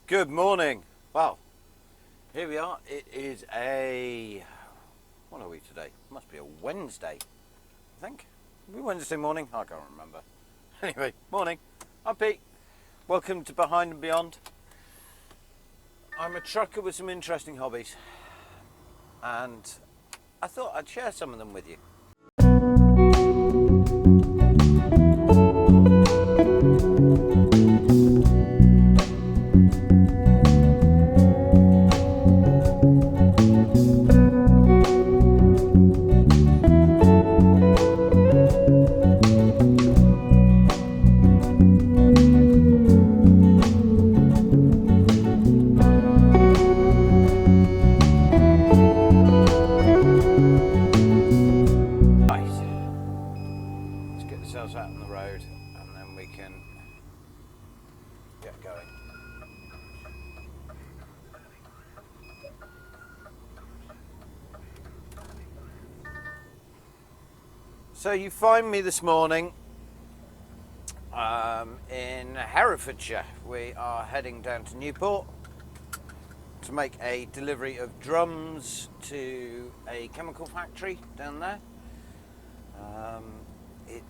Good morning. Well, here we are. It is what are we today? Must be a Wednesday, I think. Are we Wednesday morning? I can't remember. Anyway, morning. I'm Pete. Welcome to Behind and Beyond. I'm a trucker with some interesting hobbies, and I thought I'd share some of them with you. Out on the road and then we can get going. So you find me this morning in Herefordshire. We are heading down to Newport to make a delivery of drums to a chemical factory down there.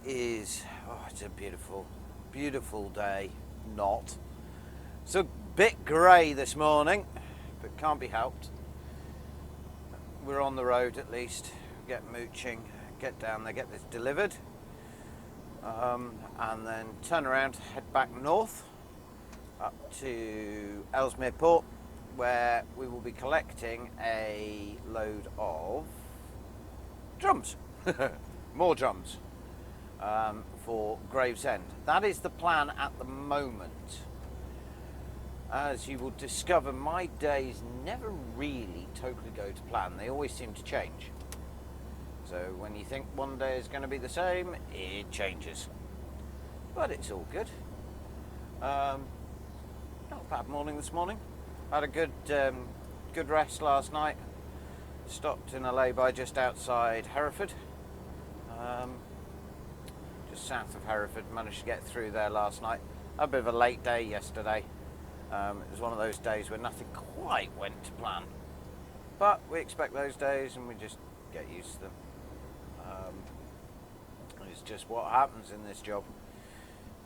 It's a beautiful day. It's a bit grey this morning, but can't be helped. We're on the road at least, get mooching, get down there, get this delivered, and then turn around, head back north up to Ellesmere Port, where we will be collecting a load of drums, more drums. For Gravesend. That is the plan at the moment. As you will discover, my days never really totally go to plan. They always seem to change. So when you think one day is going to be the same, it changes. But it's all good. Not a bad morning this morning. Had a good rest last night. Stopped in a lay-by just outside Hereford. South of Hereford, managed to get through there last night. A bit of a late day yesterday. It was one of those days where nothing quite went to plan, but we expect those days and we just get used to them. It's just what happens in this job.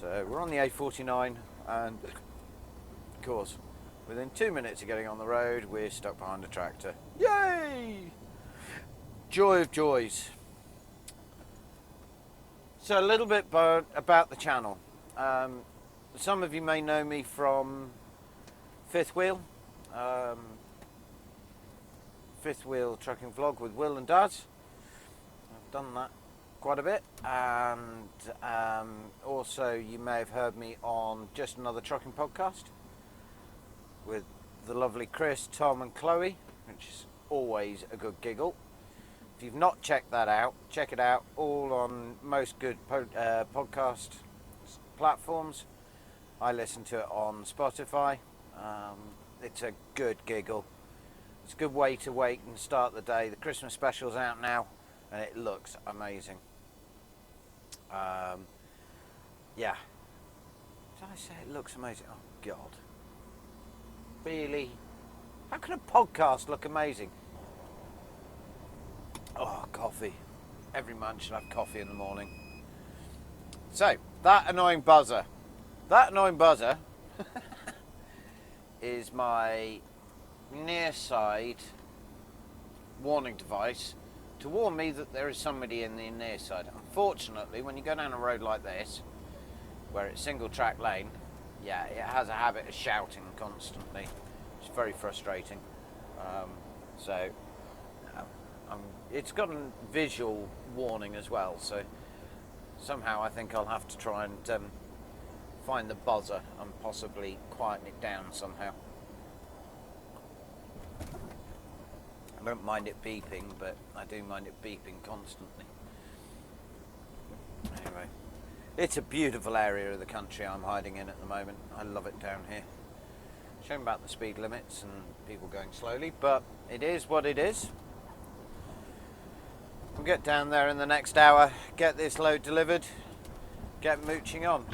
So we're on the A49 and of course within 2 minutes of getting on the road we're stuck behind a tractor. Yay! Joy of joys. So a little bit about the channel. Some of you may know me from Fifth Wheel trucking vlog with Will and Daz. I've done that quite a bit, and also you may have heard me on Just Another Trucking Podcast with the lovely Chris, Tom and Chloe, which is always a good giggle. If you've not checked that out, check it out, all on most good podcast platforms. I listen to it on Spotify. It's a good giggle. It's a good way to wait and start the day. The Christmas special's out now and it looks amazing. Yeah. Did I say it looks amazing? Oh God. Really? How can a podcast look amazing? Oh, coffee. Every man should have coffee in the morning. So, that annoying buzzer is my near side warning device to warn me that there is somebody in the near side. Unfortunately, when you go down a road like this, where it's single track lane, yeah, it has a habit of shouting constantly. It's very frustrating. It's got a visual warning as well, so somehow I think I'll have to try and find the buzzer and possibly quieten it down somehow. I don't mind it beeping, but I do mind it beeping constantly. Anyway, it's a beautiful area of the country I'm hiding in at the moment. I love it down here. Shame about the speed limits and people going slowly, but it is what it is. We'll get down there in the next hour, get this load delivered, get mooching on.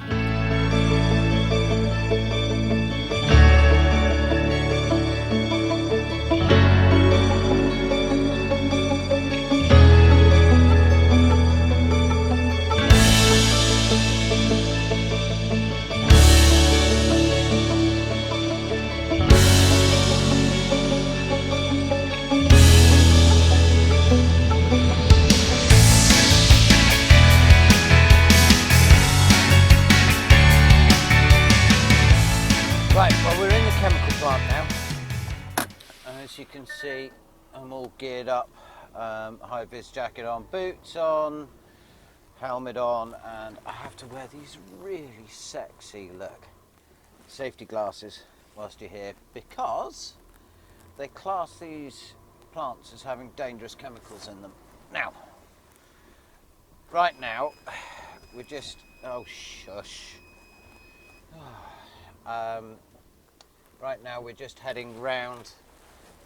chemical plant now. As you can see, I'm all geared up, high-vis jacket on, boots on, helmet on, and I have to wear these really sexy safety glasses whilst you're here, because they class these plants as having dangerous chemicals in them. Now, right now, we're just, oh shush. Right now we're just heading round.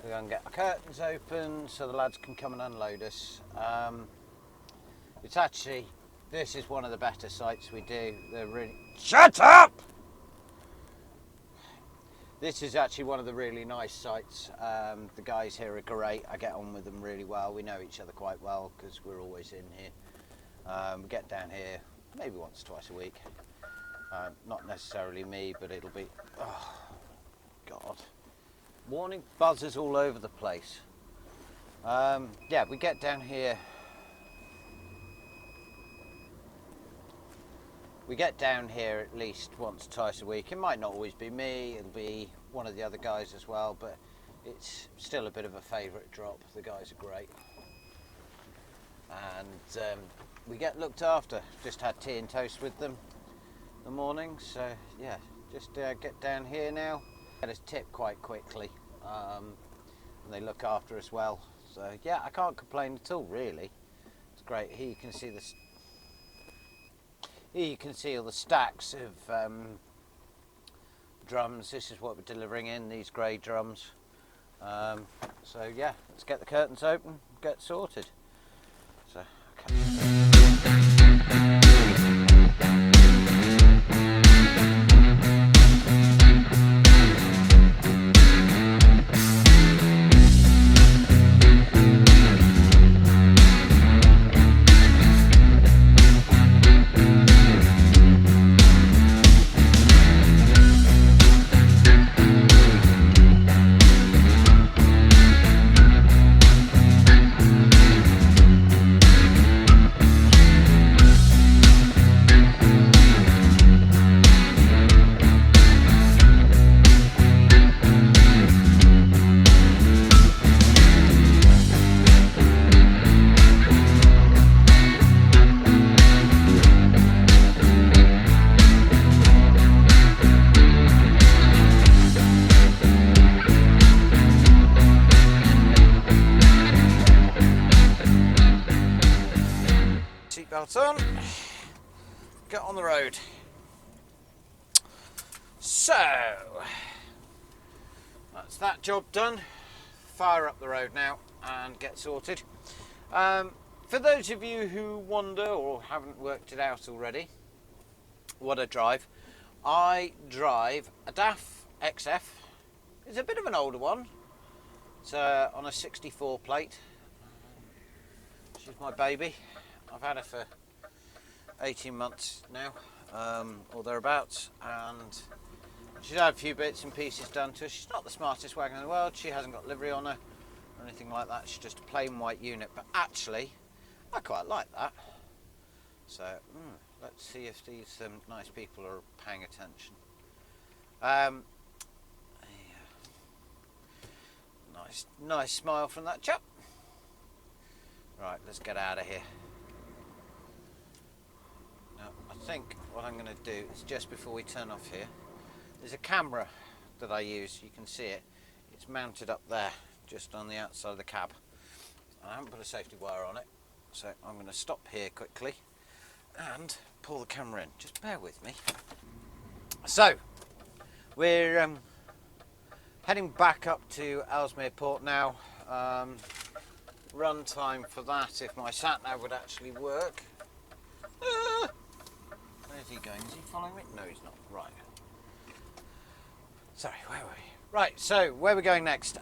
We're going to get our curtains open so the lads can come and unload us. It's actually, this is one of the better sites we do. They're really... Shut up! This is actually one of the really nice sites. The guys here are great. I get on with them really well. We know each other quite well because we're always in here. We get down here maybe once or twice a week. Not necessarily me, but it'll be... Oh, God. Warning buzzers all over the place. Yeah, we get down here. We get down here at least once or twice a week. It might not always be me, it'll be one of the other guys as well, but it's still a bit of a favourite drop. The guys are great. And we get looked after. Just had tea and toast with them in the morning, so yeah, just get down here now. Get us tipped quite quickly, and they look after us well. So yeah, I can't complain at all, really. It's great. Here you can see this. Here you can see all the stacks of drums. This is what we're delivering in, these grey drums. So yeah, let's get the curtains open, get sorted. So, okay. Seatbelts on, get on the road. So, that's that job done. Fire up the road now and get sorted. For those of you who wonder or haven't worked it out already, what I drive a DAF XF. It's a bit of an older one. It's on a 64 plate. She's my baby. I've had her for 18 months now, or thereabouts, and she's had a few bits and pieces done to her. She's not the smartest wagon in the world. She hasn't got livery on her or anything like that. She's just a plain white unit, but actually I quite like that. So let's see if these nice people are paying attention. Nice smile from that chap. Right, let's get out of here. Now, I think what I'm going to do is, just before we turn off here, there's a camera that I use. You can see it. It's mounted up there, just on the outside of the cab. I haven't put a safety wire on it, so I'm going to stop here quickly and pull the camera in. Just bear with me. So, we're heading back up to Ellesmere Port now. Run time for that, if my sat-nav would actually work. Where's he going? Is he following me? No, he's not. Right. Sorry, where were we? Right, so where are we going next?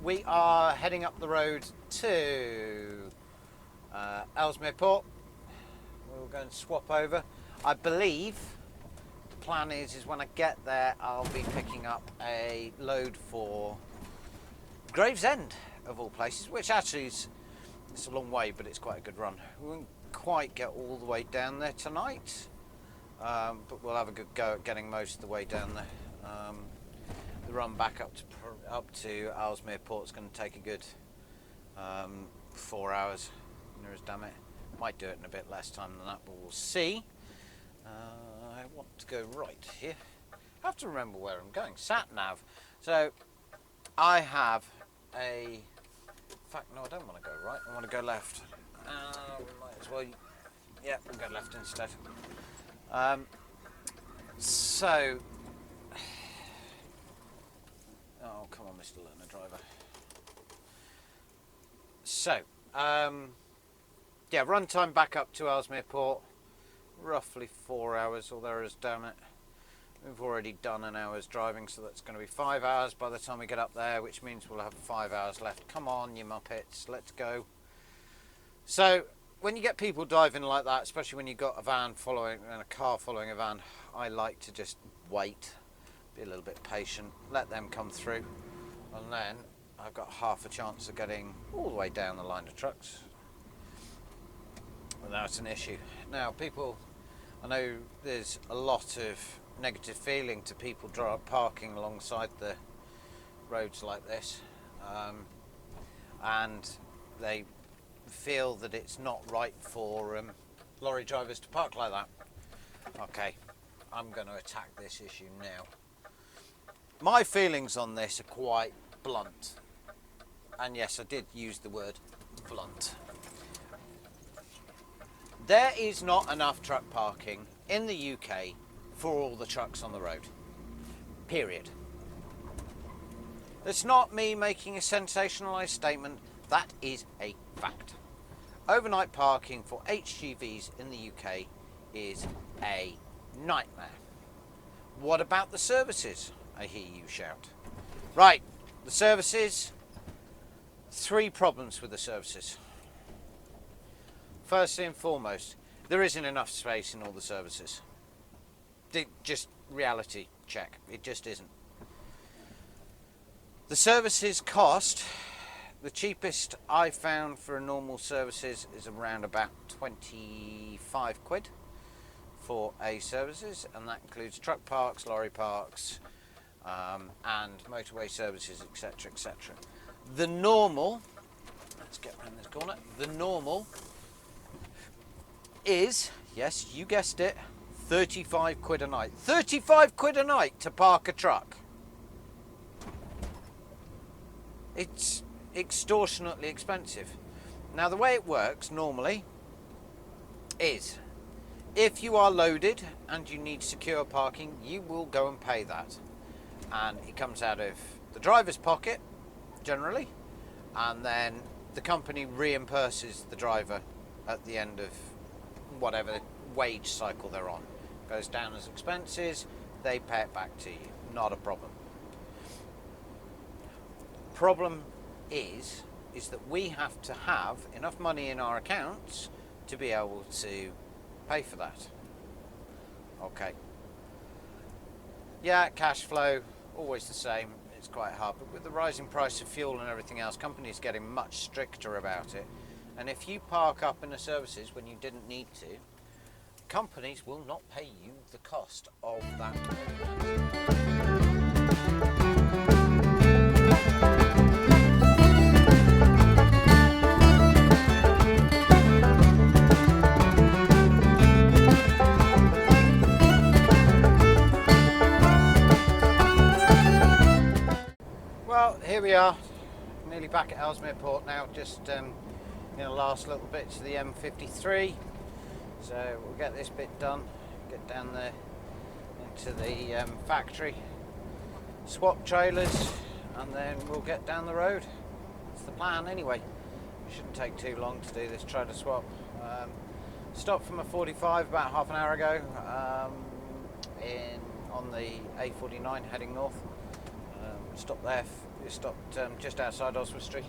We are heading up the road to Ellesmere Port. We'll go and swap over. I believe the plan is when I get there, I'll be picking up a load for Gravesend, of all places, which actually it's a long way, but it's quite a good run. We won't quite get all the way down there tonight, but we'll have a good go at getting most of the way down there. run back up to Ellesmere Port is going to take a good 4 hours. Damn it. Might do it in a bit less time than that, but we'll see. I want to go right here. I have to remember where I'm going. Sat nav. So I have a. In fact, no, I don't want to go right. I want to go left. We might as well. Yeah, we'll go left instead. So. Oh, come on, Mr. Learner Driver. So, yeah, run time back up to Ellesmere Port, roughly 4 hours, or there is, damn it. We've already done an hour's driving, so that's going to be 5 hours by the time we get up there, which means we'll have 5 hours left. Come on, you muppets, let's go. So, when you get people driving like that, especially when you've got a van following and a car following a van, I like to just wait, be a little bit patient, let them come through, and then I've got half a chance of getting all the way down the line of trucks. And that's an issue. Now, people, I know there's a lot of negative feeling to people parking alongside the roads like this, and they feel that it's not right for lorry drivers to park like that. Okay, I'm going to attack this issue now. My feelings on this are quite blunt, and yes, I did use the word blunt. There is not enough truck parking in the UK for all the trucks on the road. Period. It's not me making a sensationalised statement, that is a fact. Overnight parking for HGVs in the UK is a nightmare. What about the services? I hear you shout. Right, the services, 3 problems with the services. Firstly and foremost, there isn't enough space in all the services. Just reality check, it just isn't. The services cost, the cheapest I found for a normal services is around about 25 quid for a services, and that includes truck parks, lorry parks, and motorway services, etc, etc. The normal, let's get around this corner, the normal is, yes, you guessed it, 35 quid a night. 35 quid a night to park a truck. It's extortionately expensive. Now, the way it works normally is if you are loaded and you need secure parking, you will go and pay that. And it comes out of the driver's pocket, generally, and then the company reimburses the driver at the end of whatever wage cycle they're on. Goes down as expenses, they pay it back to you. Not a problem. Problem is that we have to have enough money in our accounts to be able to pay for that. Okay. Yeah, cash flow, always the same. It's quite hard, but with the rising price of fuel and everything else, companies are getting much stricter about it. And if you park up in the services when you didn't need to, companies will not pay you the cost of that. Well, here we are, nearly back at Ellesmere Port now, just last little bit to the M53. So we'll get this bit done, get down there into the factory, swap trailers, and then we'll get down the road. That's the plan anyway. It shouldn't take too long to do this trailer swap. Stopped from a 45 about half an hour ago on the A49 heading north. Stopped there, stopped just outside Oswestry,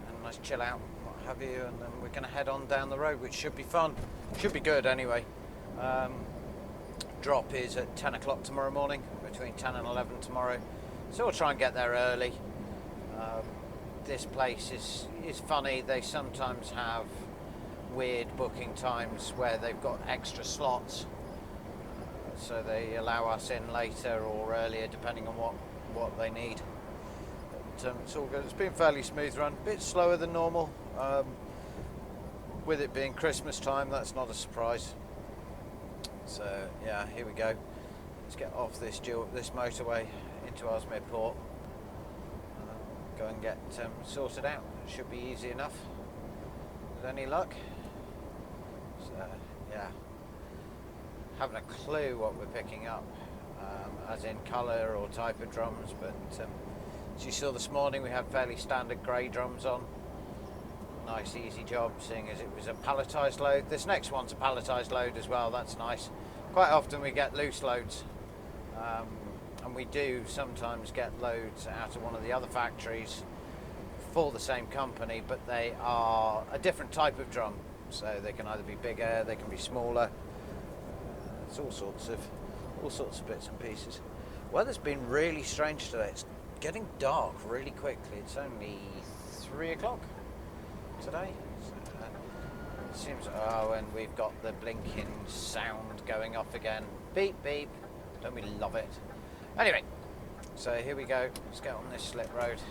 and a nice chill out, what have you, and then we're going to head on down the road, which should be fun, should be good anyway. Drop is at 10 o'clock tomorrow morning, between 10 and 11 tomorrow, so we'll try and get there early. This place is funny, they sometimes have weird booking times where they've got extra slots, so they allow us in later or earlier depending on what what they need. But it's all good. It's been a fairly smooth run, a bit slower than normal. With it being Christmas time, that's not a surprise. So yeah, here we go. Let's get off this motorway into Ellesmere Port. Go and get sorted out. It should be easy enough with any luck. So yeah, haven't a clue what we're picking up, as in colour or type of drums, but as you saw this morning, we had fairly standard grey drums on. Nice easy job, seeing as it was a palletised load. This next one's a palletised load as well, that's nice. Quite often we get loose loads, and we do sometimes get loads out of one of the other factories for the same company, but they are a different type of drum, so they can either be bigger, they can be smaller. It's all sorts of bits and pieces. Weather's been really strange today. It's getting dark really quickly. It's only 3 o'clock today. So, it seems, and we've got the blinking sound going off again. Beep beep. Don't we love it? Anyway, so here we go. Let's get on this slip road.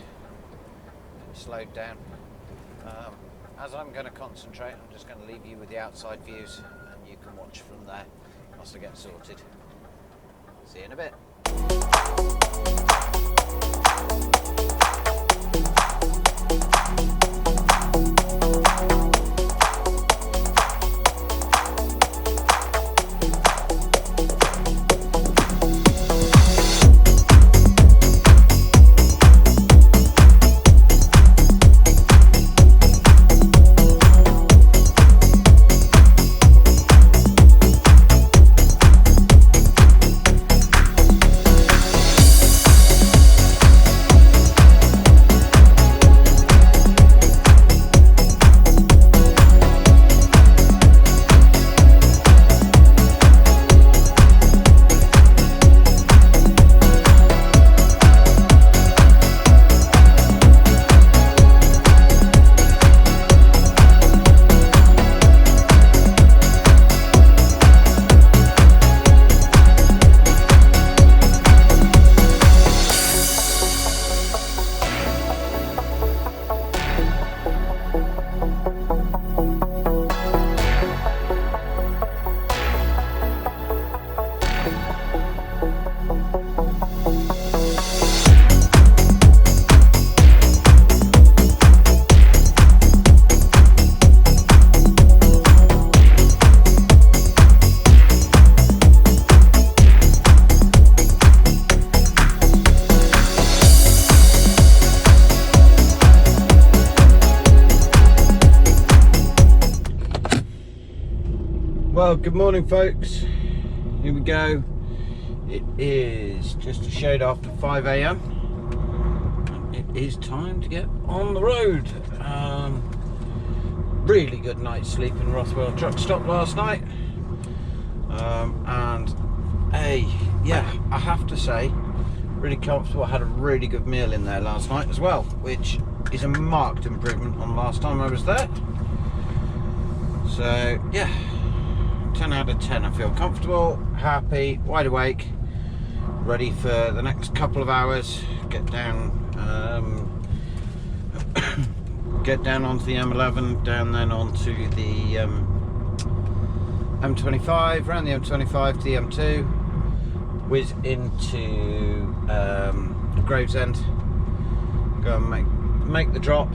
Slowed down. As I'm going to concentrate, I'm just going to leave you with the outside views, and you can watch from there whilst I get sorted. See you in a bit. Well, good morning folks, here we go. It is just a shade after 5 AM. It is time to get on the road. Really good night's sleep in Rothwell truck stop last night, and yeah, I have to say, really comfortable. I had a really good meal in there last night as well, which is a marked improvement on last time I was there. So yeah, 10 out of 10. I feel comfortable, happy, wide awake, ready for the next couple of hours. Get down onto the M11, down then onto the M25, around the M25 to the M2, whiz into Gravesend, go and make the drop,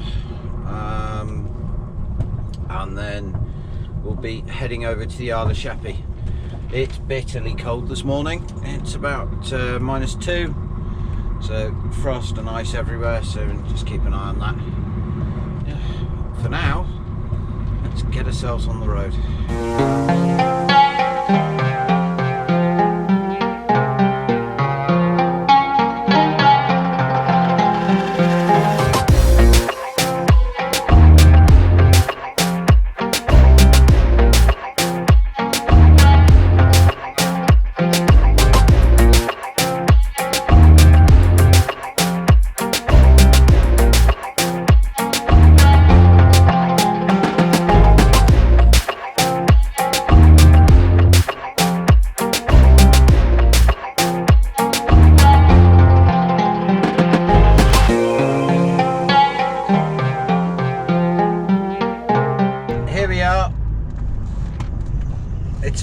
and then we'll be heading over to the Isle of Sheppey. It's bitterly cold this morning. It's about -2, so frost and ice everywhere, so just keep an eye on that. Yeah. For now, let's get ourselves on the road.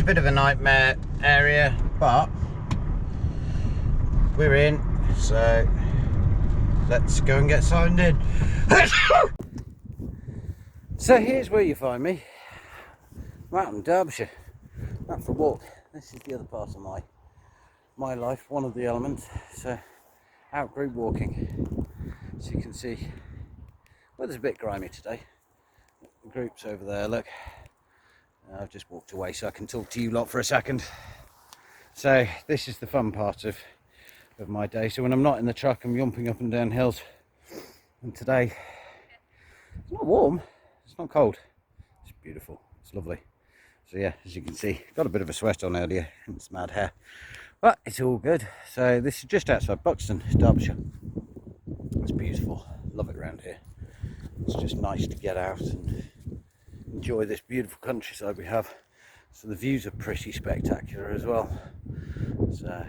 a bit of a nightmare area, but we're in, so let's go and get signed in. So here's where you find me. I'm out in Derbyshire, out for a walk. This is the other part of my life, one of the elements. So out group walking. So you can see weather's a bit grimy today. The group's over there, look. I've just walked away so I can talk to you lot for a second. So this is the fun part of my day. So when I'm not in the truck, I'm yomping up and down hills. And today, it's not warm, it's not cold. It's beautiful, it's lovely. So yeah, as you can see, got a bit of a sweat on earlier, it's mad hair. But it's all good. So this is just outside Buxton, Derbyshire. It's beautiful, love it around here. It's just nice to get out and enjoy this beautiful countryside we have. So the views are pretty spectacular as well. So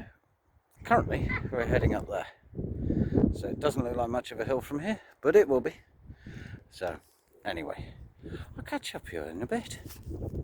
currently we're heading up there. So it doesn't look like much of a hill from here, but it will be. So anyway, I'll catch up here in a bit.